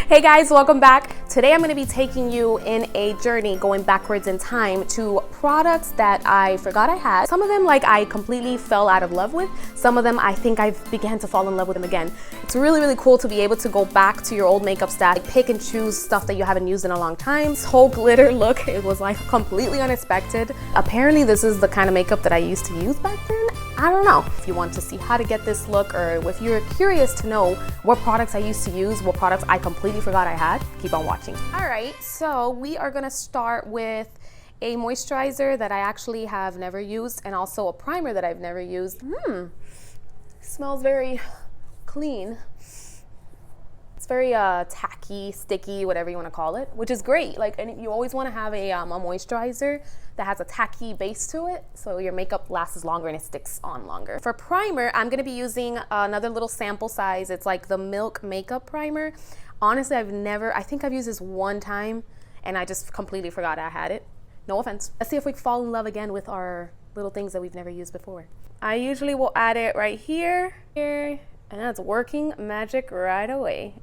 Hey guys, welcome back. Today I'm going to be taking you in a journey going backwards in time to products that I forgot I had. Some of them I completely fell out of love with. Some of them I think I began to fall in love with them again. It's really cool to be able to go back to your old makeup stack, pick and choose stuff that you haven't used in a long time. This whole glitter look, it was completely unexpected. Apparently this is the kind of makeup that I used to use back then. I don't know. If you want to see how to get this look, or if you're curious to know what products I used to use, what products I completely forgot I had, keep on watching. All right, so we are gonna start with a moisturizer that I actually have never used, and also a primer that I've never used. Smells very clean. It's very tacky, sticky, whatever you want to call it, which is great. And you always want to have a moisturizer that has a tacky base to it, so your makeup lasts longer and it sticks on longer. For primer, I'm going to be using another little sample size. It's like the Milk Makeup Primer. Honestly, I think I've used this one time, and I just completely forgot I had it. No offense. Let's see if we fall in love again with our little things that we've never used before. I usually will add it right here, and that's working magic right away.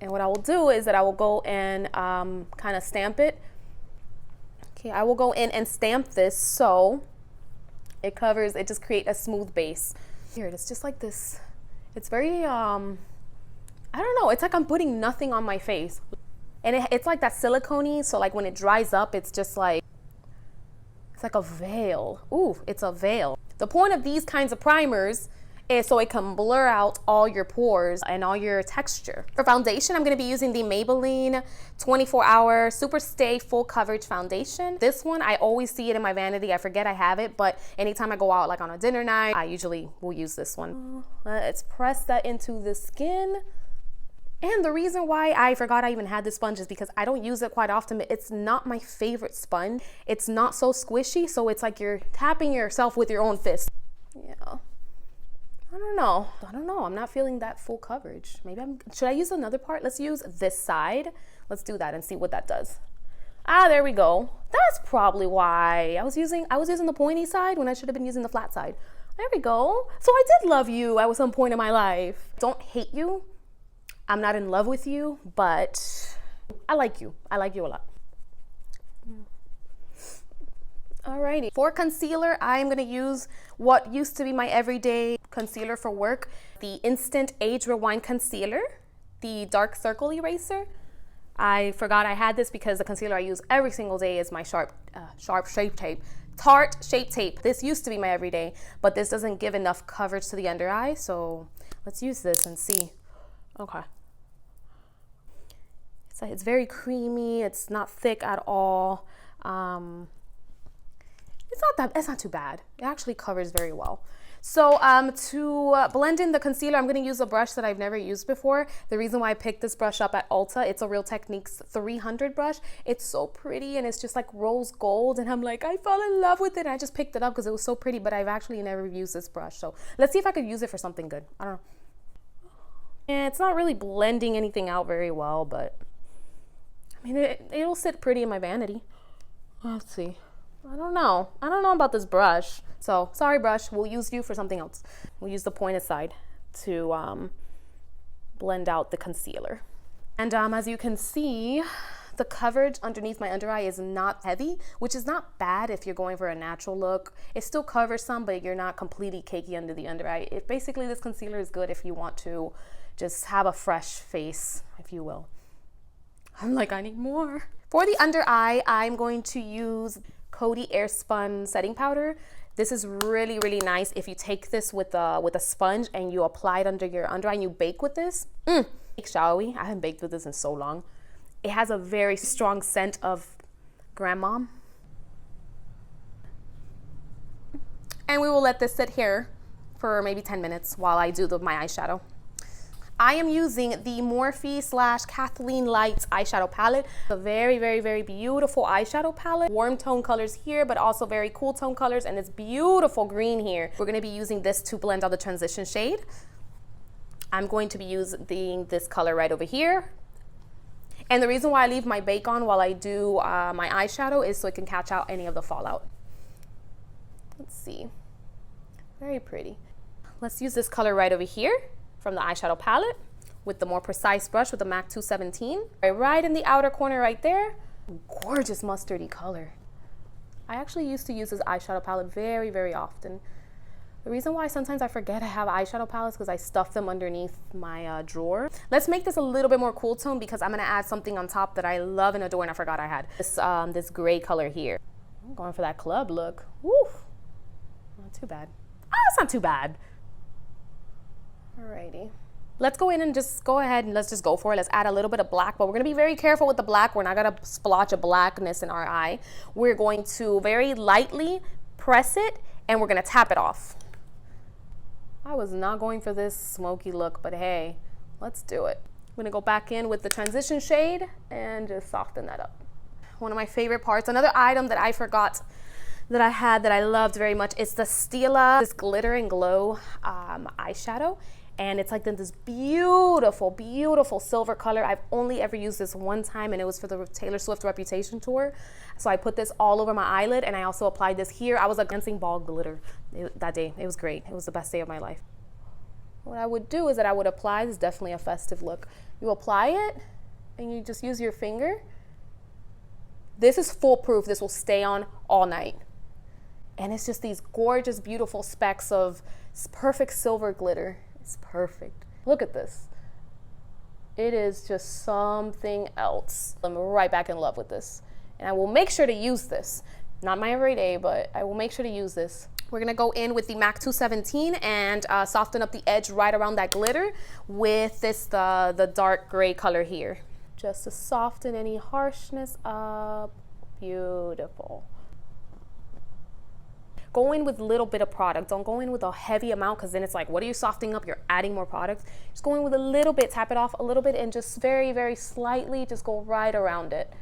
And what I will do is that I will go and kind of stamp it. Okay, I will go in and stamp this so it just creates a smooth base. Here, it's just like this. It's very, I don't know, it's like I'm putting nothing on my face. And it's like that silicone-y, so when it dries up, it's just it's like a veil. Ooh, it's a veil. The point of these kinds of primers is so it can blur out all your pores and all your texture. For foundation, I'm going to be using the Maybelline 24-Hour Super Stay Full Coverage Foundation. This one, I always see it in my vanity. I forget I have it, but anytime I go out on a dinner night, I usually will use this one. Let's press that into the skin. And the reason why I forgot I even had this sponge is because I don't use it quite often. It's not my favorite sponge. It's not so squishy, so it's like you're tapping yourself with your own fist. Yeah. I don't know. I'm not feeling that full coverage. Should I use another part? Let's use this side. Let's do that and see what that does. There we go. That's probably why I was using the pointy side when I should have been using the flat side. There we go. So I did love you at some point in my life. Don't hate you. I'm not in love with you, but I like you. I like you a lot. Alrighty. For concealer, I'm going to use what used to be my everyday concealer for work, the Instant Age Rewind Concealer, the Dark Circle Eraser. I forgot I had this because the concealer I use every single day is my Tarte Shape Tape. This used to be my everyday, but this doesn't give enough coverage to the under eye, so let's use this and see. Okay. It's very creamy. It's not thick at all. It's not too bad. It actually covers very well. So to blend in the concealer, I'm going to use a brush that I've never used before. The reason why I picked this brush up at Ulta, it's a Real Techniques 300 brush. It's so pretty, and it's just like rose gold, and I'm like, I fell in love with it. And I just picked it up because it was so pretty, but I've actually never used this brush. So let's see if I could use it for something good. I don't know. And it's not really blending anything out very well, but I mean, it'll sit pretty in my vanity. Let's see. I don't know about this brush. So sorry, brush. We'll use you for something else. We'll use the pointed side to blend out the concealer. And as you can see, the coverage underneath my under eye is not heavy, which is not bad if you're going for a natural look. It still covers some, but you're not completely cakey under the under eye. Basically, this concealer is good if you want to just have a fresh face, if you will. I'm like, I need more. For the under eye, I'm going to use Coty Airspun setting powder. This is really nice if you take this with a sponge and you apply it under your under eye and you bake with this. Shall we? I haven't baked with this in so long. It has a very strong scent of grandmom. And we will let this sit here for maybe 10 minutes while I do my eyeshadow. I am using the Morphe / Kathleen Lights eyeshadow palette. A very beautiful eyeshadow palette. Warm tone colors here, but also very cool tone colors, and this beautiful green here. We're going to be using this to blend out the transition shade. I'm going to be using this color right over here. And the reason why I leave my bake on while I do my eyeshadow is so it can catch out any of the fallout. Let's see. Very pretty. Let's use this color right over here from the eyeshadow palette. with the more precise brush with the MAC 217. Right in the outer corner right there. Gorgeous mustardy color. I actually used to use this eyeshadow palette very, very often. The reason why sometimes I forget I have eyeshadow palettes because I stuff them underneath my drawer. Let's make this a little bit more cool tone because I'm gonna add something on top that I love and adore and I forgot I had. This gray color here. I'm going for that club look. Woo! Not too bad. It's not too bad. Alrighty. Let's go in and just go ahead and let's just go for it. Let's add a little bit of black, but we're gonna be very careful with the black. We're not gonna splotch a blackness in our eye. We're going to very lightly press it and we're gonna tap it off. I was not going for this smoky look, but hey, let's do it. I'm gonna go back in with the transition shade and just soften that up. One of my favorite parts, another item that I forgot that I had that I loved very much is the Stila, this glitter and glow eyeshadow. And it's like this beautiful, beautiful silver color. I've only ever used this one time and it was for the Taylor Swift Reputation tour. So I put this all over my eyelid and I also applied this here. I was a dancing ball glitter that day. It was great. It was the best day of my life. What I would do is that I would apply, this is definitely a festive look. You apply it and you just use your finger. This is foolproof. This will stay on all night. And it's just these gorgeous, beautiful specks of perfect silver glitter. It's perfect. Look at this. It is just something else. I'm right back in love with this. And I will make sure to use this. Not my everyday, but I will make sure to use this. We're gonna go in with the MAC 217 and soften up the edge right around that glitter with this, the dark gray color here. Just to soften any harshness up. Beautiful. Go in with a little bit of product. Don't go in with a heavy amount because then it's like, what are you softening up? You're adding more product. Just go in with a little bit, tap it off a little bit and just very, very slightly just go right around it.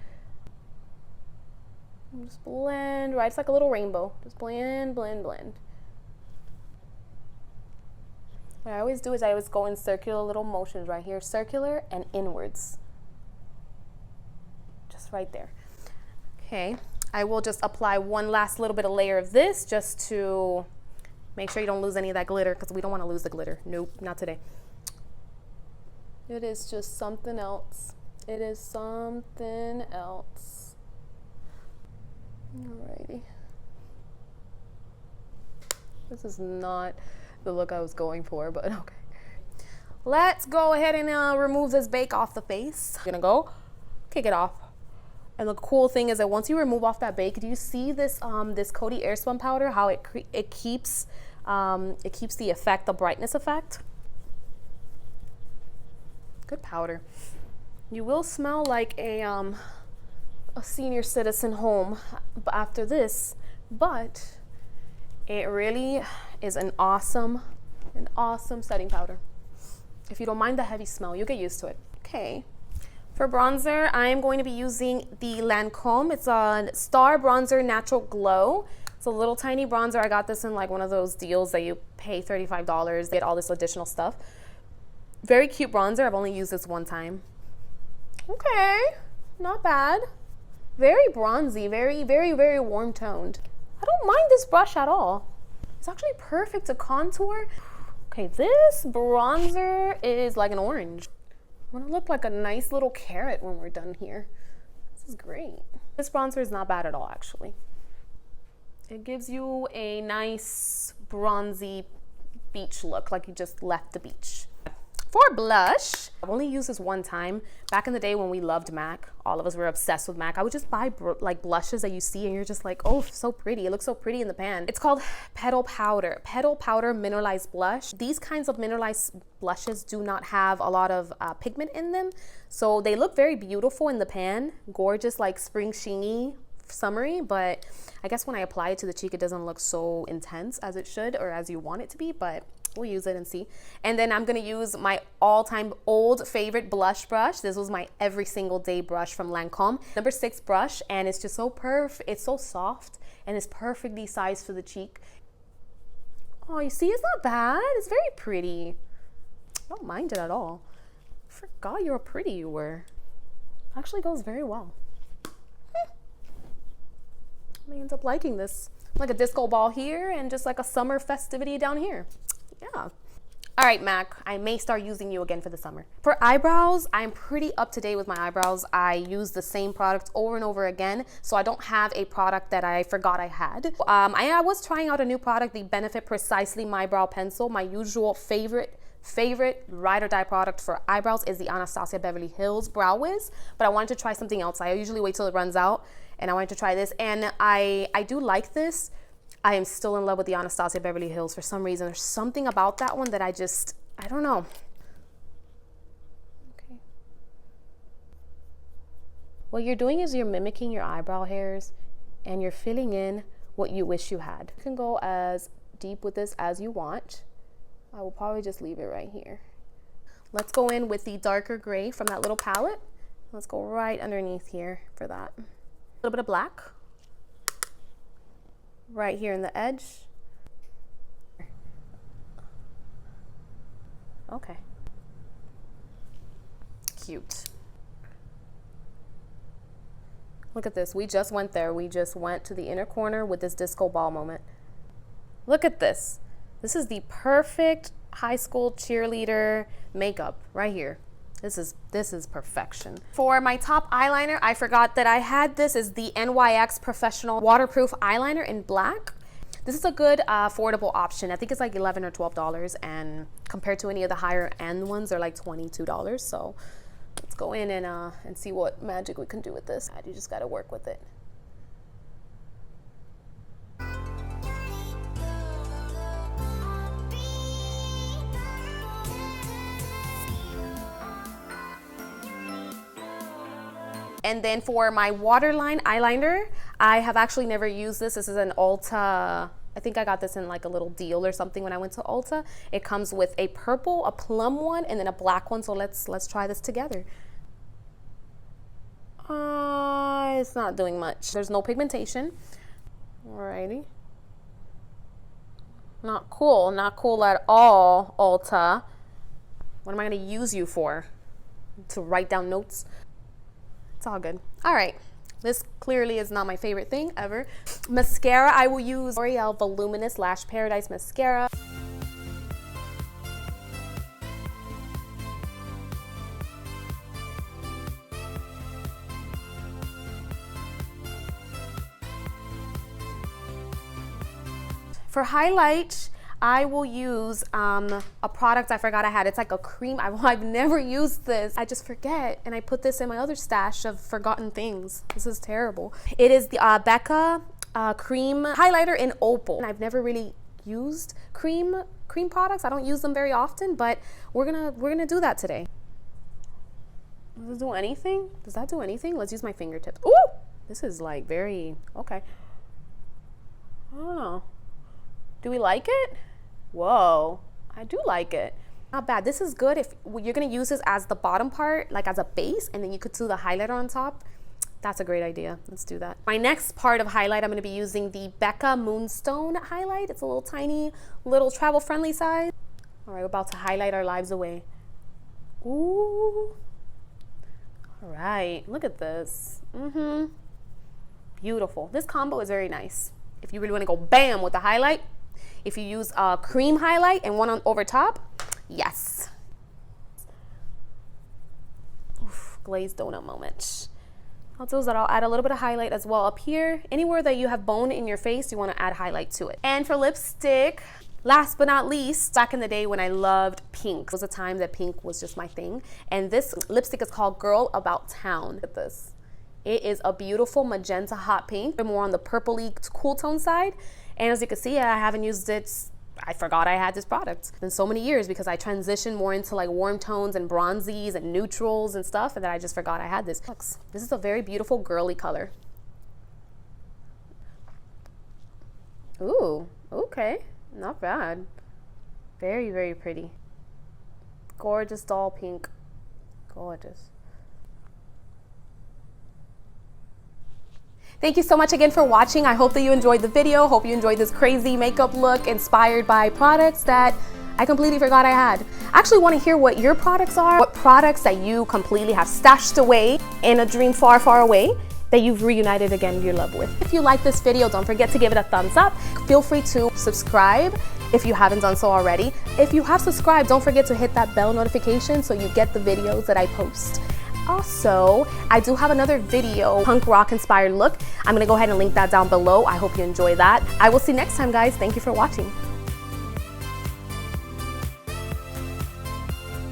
And just blend, right? It's like a little rainbow. Just blend, blend, blend. What I always do is I always go in circular little motions right here. Circular and inwards. Just right there. Okay. I will just apply one last little bit of layer of this just to make sure you don't lose any of that glitter because we don't want to lose the glitter. Nope, not today. It is just something else. It is something else. Alrighty. This is not the look I was going for, but okay. Let's go ahead and remove this bake off the face. I'm gonna go kick it off. And the cool thing is that once you remove off that bake, do you see this this Coty Airspun powder? How it keeps the effect, the brightness effect. Good powder. You will smell like a senior citizen home after this, but it really is an awesome setting powder. If you don't mind the heavy smell, you'll get used to it. Okay. For bronzer, I am going to be using the Lancome. It's a Star Bronzer Natural Glow. It's a little tiny bronzer. I got this in like one of those deals that you pay $35, get all this additional stuff. Very cute bronzer. I've only used this one time. Okay, not bad. Very bronzy, very, very, very warm toned. I don't mind this brush at all. It's actually perfect to contour. Okay, this bronzer is like an orange. I'm gonna look like a nice little carrot when we're done here. This is great. This bronzer is not bad at all, actually. It gives you a nice bronzy beach look, like you just left the beach. For blush, I've only used this one time. Back in the day when we loved MAC, all of us were obsessed with MAC. I would just buy like blushes that you see and you're just like, oh, so pretty. It looks so pretty in the pan. It's called Petal Powder. Petal Powder Mineralize Blush. These kinds of mineralized blushes do not have a lot of pigment in them. So they look very beautiful in the pan. Gorgeous, like spring sheeny, summery, but I guess when I apply it to the cheek, it doesn't look so intense as it should or as you want it to be, but we'll use it and see. And then I'm gonna use my all-time old favorite blush brush. This was my every single day brush from Lancome. Number 6 brush, and it's just so perfect. It's so soft and it's perfectly sized for the cheek. Oh, you see, it's not bad. It's very pretty. I don't mind it at all. I forgot how pretty you were. Actually goes very well. I may end up liking this. Like a disco ball here and just like a summer festivity down here. Yeah. All right, Mac, I may start using you again for the summer. For eyebrows, I'm pretty up to date with my eyebrows. I use the same product over and over again, so I don't have a product that I forgot I had. I was trying out a new product, the Benefit Precisely My Brow Pencil. My usual favorite ride or die product for eyebrows is the Anastasia Beverly Hills Brow Wiz, but I wanted to try something else. I usually wait till it runs out, and I wanted to try this, and I do like this. I am still in love with the Anastasia Beverly Hills for some reason. There's something about that one that I don't know. Okay. What you're doing is you're mimicking your eyebrow hairs and you're filling in what you wish you had. You can go as deep with this as you want. I will probably just leave it right here. Let's go in with the darker gray from that little palette. Let's go right underneath here for that. A little bit of black. Right here in the edge. Okay. Cute. Look at this. We just went there. We just went to the inner corner with this disco ball moment. Look at this. This is the perfect high school cheerleader makeup right here. This is perfection. For my top eyeliner, I forgot that I had this is the NYX Professional Waterproof Eyeliner in black. This is a good affordable option. I think it's like $11 or $12, and compared to any of the higher end ones, they're like $22. So let's go in and see what magic we can do with this. You just gotta work with it. And then for my waterline eyeliner, I have actually never used this. This is an Ulta. I think I got this in like a little deal or something when I went to Ulta. It comes with a purple, a plum one, and then a black one. So let's try this together. It's not doing much. There's no pigmentation. Alrighty. Not cool. Not cool at all, Ulta. What am I gonna use you for? To write down notes? It's all good. All right, this clearly is not my favorite thing ever. Mascara, I will use L'Oreal Voluminous Lash Paradise Mascara. For highlight, I will use a product I forgot I had. It's like a cream. I've never used this. I just forget, and I put this in my other stash of forgotten things. This is terrible. It is the Becca cream highlighter in Opal. And I've never really used cream products. I don't use them very often, but we're gonna do that today. Does it do anything? Does that do anything? Let's use my fingertips. Ooh, this is like very okay. Oh, do we like it? Whoa, I do like it. Not bad. This is good if you're gonna use this as the bottom part, like as a base, and then you could do the highlighter on top. That's a great idea. Let's do that. My next part of highlight, I'm gonna be using the Becca Moonstone highlight. It's a little tiny, little travel-friendly size. All right, we're about to highlight our lives away. Ooh. All right, look at this. Beautiful. This combo is very nice. If you really wanna go bam with the highlight, if you use a cream highlight and one on over top, yes. Oof, glazed donut moment. I'll do is that I'll add a little bit of highlight as well up here. Anywhere that you have bone in your face, you want to add highlight to it. And for lipstick, last but not least, back in the day when I loved pink, it was a time that pink was just my thing. And this lipstick is called Girl About Town. Look at this. It is a beautiful magenta hot pink, more on the purpley cool tone side. And as you can see, I haven't used it. I forgot I had this product. It's been so many years because I transitioned more into like warm tones and bronzies and neutrals and stuff, and then I just forgot I had this. This is a very beautiful girly color. Ooh, okay, not bad. Very, very pretty. Gorgeous doll pink. Gorgeous. Thank you so much again for watching. I hope that you enjoyed the video. Hope you enjoyed this crazy makeup look inspired by products that I completely forgot I had. I actually want to hear what your products are, what products that you completely have stashed away in a dream far, far away that you've reunited again your love with. If you like this video, don't forget to give it a thumbs up. Feel free to subscribe if you haven't done so already. If you have subscribed, don't forget to hit that bell notification so you get the videos that I post. Also, I do have another video, punk rock inspired look. I'm gonna go ahead and link that down below. I hope you enjoy that. I will see you next time, guys. Thank you for watching.